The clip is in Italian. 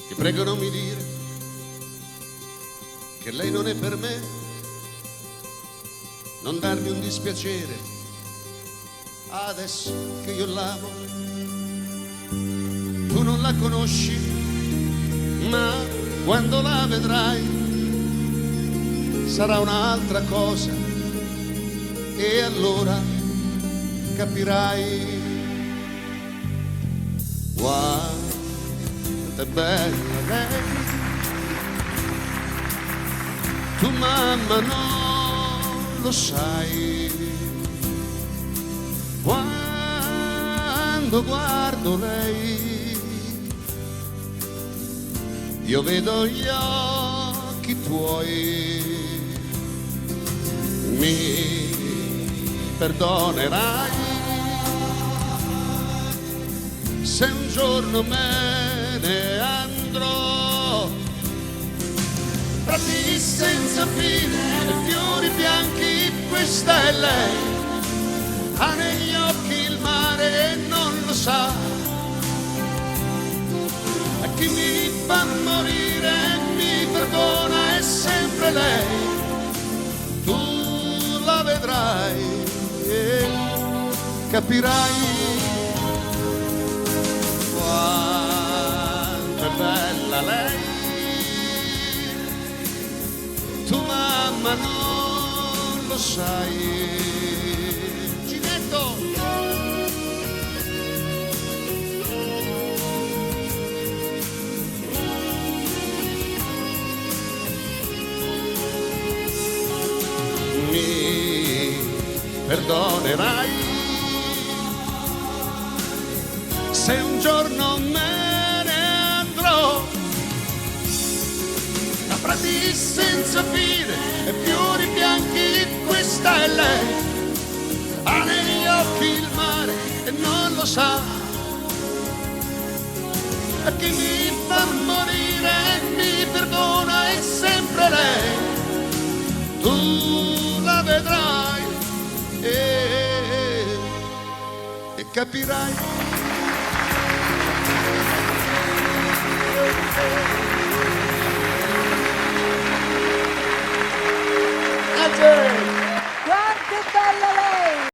Ti prego non mi dire che lei non è per me, non darmi un dispiacere adesso che io l'amo. Tu non la conosci, ma quando la vedrai sarà un'altra cosa e allora capirai quanto è bella lei. Tu mamma non lo sai, quando guardo lei io vedo gli occhi tuoi. Mi perdonerai se un giorno me ne andrò, prati senza fine e fiori bianchi, questa è lei, ha negli occhi il mare e non lo sa, e chi mi fa morire e mi perdona è sempre lei. Tu la vedrai e capirai quanto è bella lei. Tu mamma non lo sai. Ginetto! Mi perdonerai se un giorno me ne andrò, a prati senza fine e fiori bianchi, questa è lei, ha negli occhi il mare e non lo sa, e chi mi fa morire e mi perdona è sempre lei. Tu la vedrai e capirai